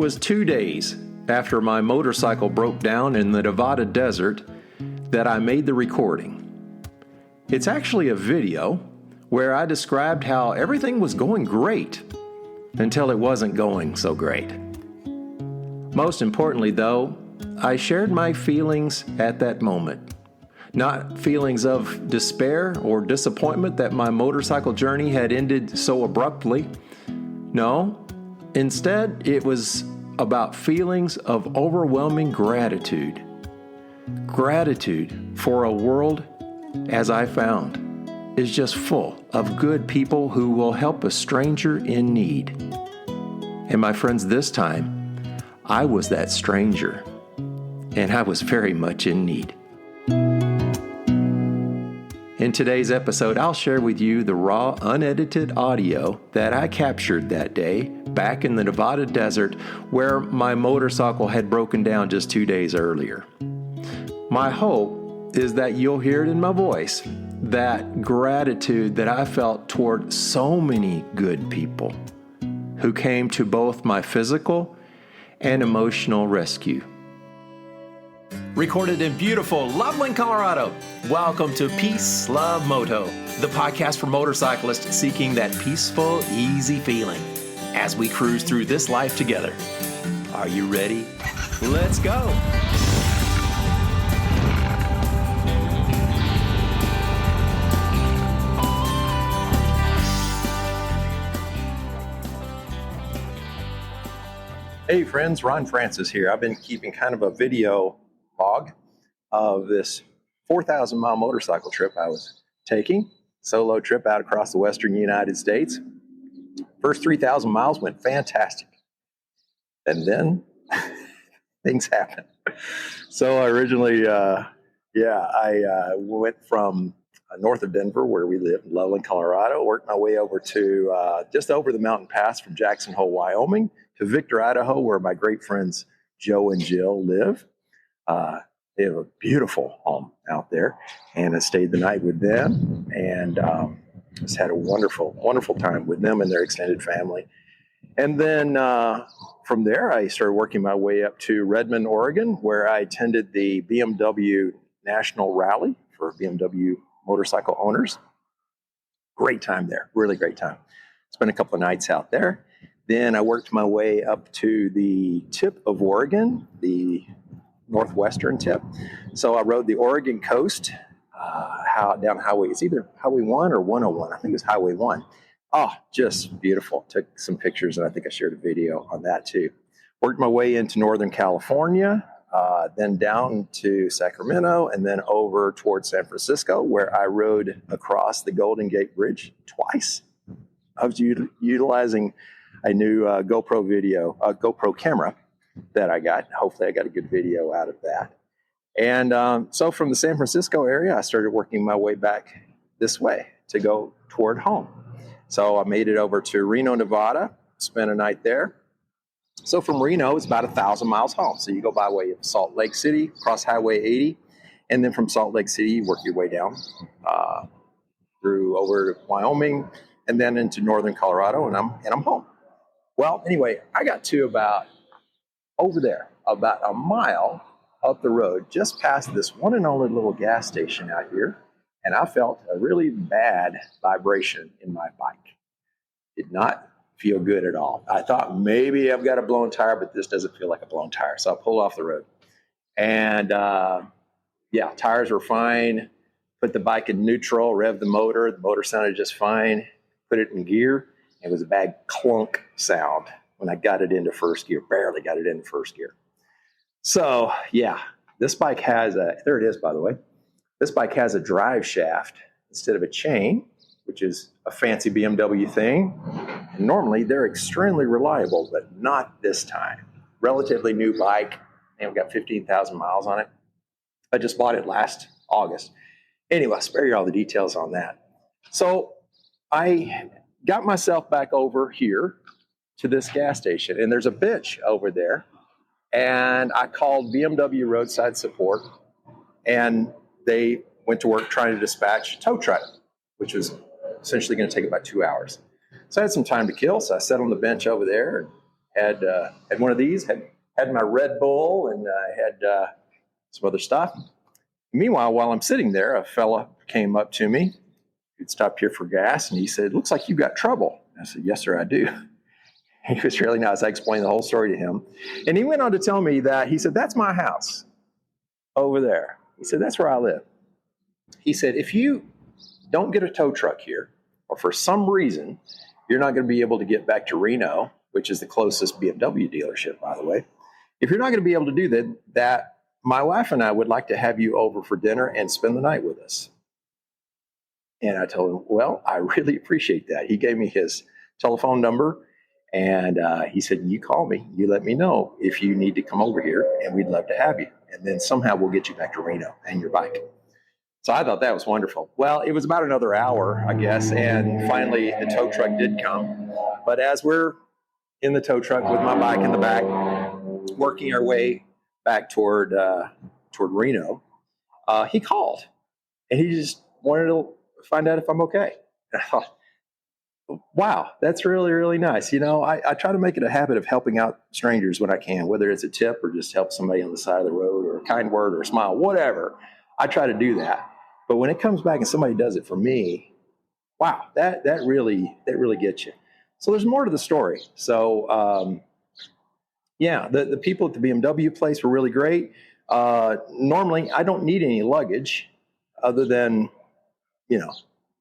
was 2 days after my motorcycle broke down in the Nevada desert that I made the recording. It's actually a video where I described how everything was going great until it wasn't going so great. Most importantly, though, I shared my feelings at that moment. Not feelings of despair or disappointment that my motorcycle journey had ended so abruptly. No, instead, it was about feelings of overwhelming gratitude. Gratitude for a world, as I found, is just full of good people who will help a stranger in need. And my friends, this time, I was that stranger, and I was very much in need. In today's episode, I'll share with you the raw, unedited audio that I captured that day back in the Nevada desert where my motorcycle had broken down just 2 days earlier. My hope is that you'll hear it in my voice, that gratitude that I felt toward so many good people who came to both my physical and emotional rescue. Recorded in beautiful Loveland, Colorado. Welcome to Peace, Love, Moto, the podcast for motorcyclists seeking that peaceful, easy feeling as we cruise through this life together. Are you ready? Let's go. Hey friends, Ron Francis here. I've been keeping kind of a video log of this 4,000 mile motorcycle trip I was taking, solo trip out across the western United States. First 3,000 miles went fantastic. And then things happened. So I originally, I went from north of Denver, where we live, in Loveland, Colorado, worked my way over to just over the mountain pass from Jackson Hole, Wyoming, to Victor, Idaho, where my great friends Joe and Jill live. They have a beautiful home out there, and I stayed the night with them, and just had a wonderful, wonderful time with them and their extended family. And then from there, I started working my way up to Redmond, Oregon, where I attended the BMW National Rally for BMW motorcycle owners. Great time there, really great time. Spent a couple of nights out there. Then I worked my way up to the tip of Oregon, the northwestern tip. So I rode the Oregon coast down highway. It's either Highway 1 or 101. I think it was Highway 1. Oh, just beautiful. Took some pictures, and I think I shared a video on that too. Worked my way into Northern California, then down to Sacramento, and then over towards San Francisco, where I rode across the Golden Gate Bridge twice. I was utilizing a new GoPro camera that I got. Hopefully I got a good video out of that. And so from the San Francisco area, I started working my way back this way to go toward home. So I made it over to Reno, Nevada, spent a night there. So from Reno, it's about 1,000 miles home. So you go by way of Salt Lake City, cross Highway 80, and then from Salt Lake City, you work your way down through over to Wyoming, and then into northern Colorado, and I'm home. Well, anyway, I got to about a mile up the road, just past this one and only little gas station out here, and I felt a really bad vibration in my bike. Did not feel good at all. I thought maybe I've got a blown tire, but this doesn't feel like a blown tire. So I pulled off the road. And tires were fine. Put the bike in neutral, revved the motor. The motor sounded just fine. Put it in gear. It was a bad clunk sound when I got it into first gear. Barely got it into first gear. So, this bike has there it is, by the way. This bike has a drive shaft instead of a chain, which is a fancy BMW thing. And normally, they're extremely reliable, but not this time. Relatively new bike. And we've got 15,000 miles on it. I just bought it last August. Anyway, I'll spare you all the details on that. So I got myself back over here to this gas station, and there's a bitch over there. And I called BMW roadside support, and they went to work trying to dispatch a tow truck, which was essentially going to take about 2 hours. So I had some time to kill, so I sat on the bench over there had one of these, had my Red Bull, and I had some other stuff. Meanwhile, while I'm sitting there, a fella came up to me. He'd stopped here for gas, and he said, "Looks like you've got trouble." I said, "Yes, sir, I do." He was really nice. I explained the whole story to him. And he went on to tell me that, he said, "That's my house over there." He said, "That's where I live." He said, "If you don't get a tow truck here, or for some reason, you're not going to be able to get back to Reno," which is the closest BMW dealership, by the way. "If you're not going to be able to do that, my wife and I would like to have you over for dinner and spend the night with us." And I told him, "Well, I really appreciate that." He gave me his telephone number, and he said, "You call me, you let me know if you need to come over here, and we'd love to have you. And then somehow we'll get you back to Reno and your bike." So I thought that was wonderful. Well, it was about another hour, I guess, and finally the tow truck did come. But as we're in the tow truck with my bike in the back, working our way back toward Reno, he called, and he just wanted to find out if I'm okay. And I thought, wow, that's really, really nice. You know, I try to make it a habit of helping out strangers when I can, whether it's a tip or just help somebody on the side of the road or a kind word or a smile, whatever. I try to do that. But when it comes back and somebody does it for me, wow, that really gets you. So there's more to the story. So yeah, the people at the BMW place were really great. Normally, I don't need any luggage other than, you know,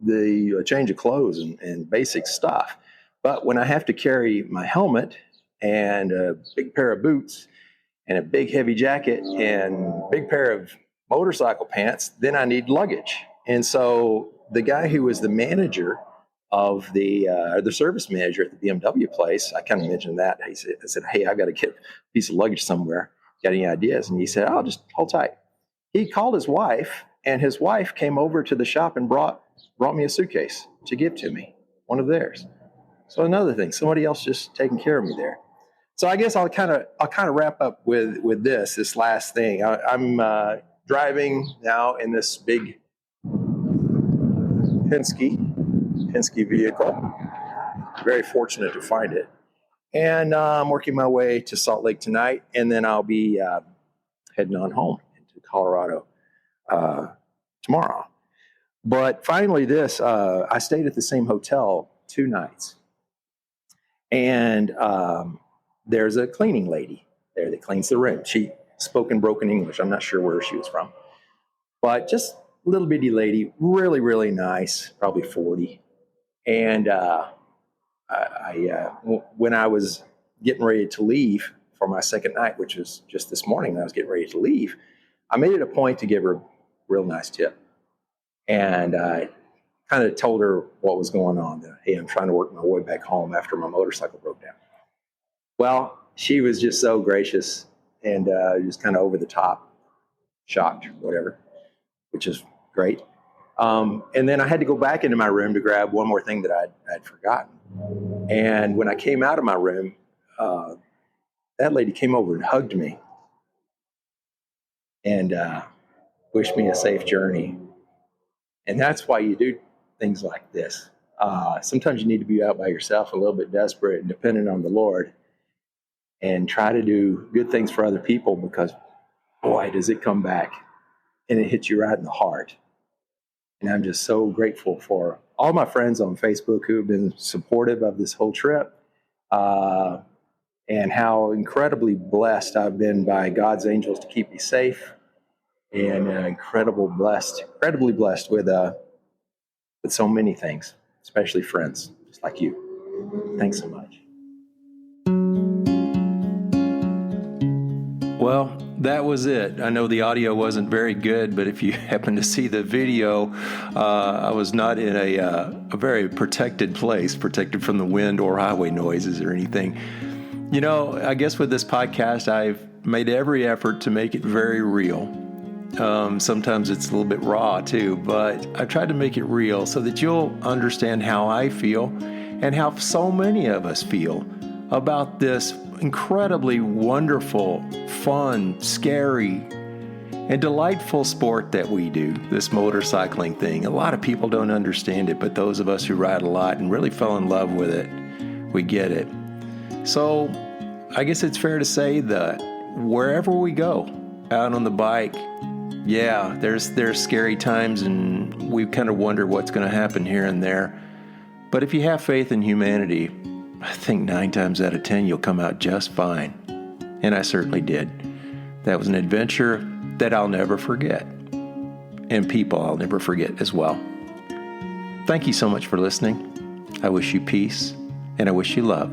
the change of clothes and basic stuff. But when I have to carry my helmet and a big pair of boots and a big heavy jacket and a big pair of motorcycle pants, then I need luggage. And so the guy who was the manager of the service manager at the BMW place, I kind of mentioned that. I said, "Hey, I got to get a piece of luggage somewhere. Got any ideas?" And he said, "Oh, just hold tight." He called his wife, and his wife came over to the shop and brought me a suitcase to give to me, one of theirs. So another thing, somebody else just taking care of me there. So I guess I'll kind of wrap up with this last thing. I'm driving now in this big Penske vehicle. Very fortunate to find it. And I'm working my way to Salt Lake tonight, and then I'll be heading on home into Colorado tomorrow. But finally I stayed at the same hotel 2 nights. And there's a cleaning lady there that cleans the room. She spoke in broken English. I'm not sure where she was from. But just a little bitty lady, really, really nice, probably 40. And when I was getting ready to leave for my second night, which was just this morning, I was getting ready to leave, I made it a point to give her a real nice tip. And I kind of told her what was going on. That, hey, I'm trying to work my way back home after my motorcycle broke down. Well, she was just so gracious and just kind of over the top, shocked, whatever, which is great. And then I had to go back into my room to grab one more thing that I'd forgotten. And when I came out of my room, that lady came over and hugged me and wished me a safe journey. And that's why you do things like this. Sometimes you need to be out by yourself, a little bit desperate and dependent on the Lord, and try to do good things for other people, because, boy, does it come back and it hits you right in the heart. And I'm just so grateful for all my friends on Facebook who have been supportive of this whole trip, and how incredibly blessed I've been by God's angels to keep me safe, and incredibly blessed with so many things, especially friends just like you. Thanks so much. Well, that was it. I know the audio wasn't very good, but if you happen to see the video, I was not in a very protected place, protected from the wind or highway noises or anything. You know, I guess with this podcast, I've made every effort to make it very real. Sometimes it's a little bit raw too, but I've tried to make it real so that you'll understand how I feel and how so many of us feel about this incredibly wonderful, fun, scary, and delightful sport that we do, this motorcycling thing. A lot of people don't understand it, but those of us who ride a lot and really fell in love with it, we get it. So I guess it's fair to say that wherever we go, out on the bike, yeah, there's scary times, and we kind of wonder what's going to happen here and there. But if you have faith in humanity, I think 9 times out of 10 you'll come out just fine. And I certainly did. That was an adventure that I'll never forget. And people I'll never forget as well. Thank you so much for listening. I wish you peace, and I wish you love.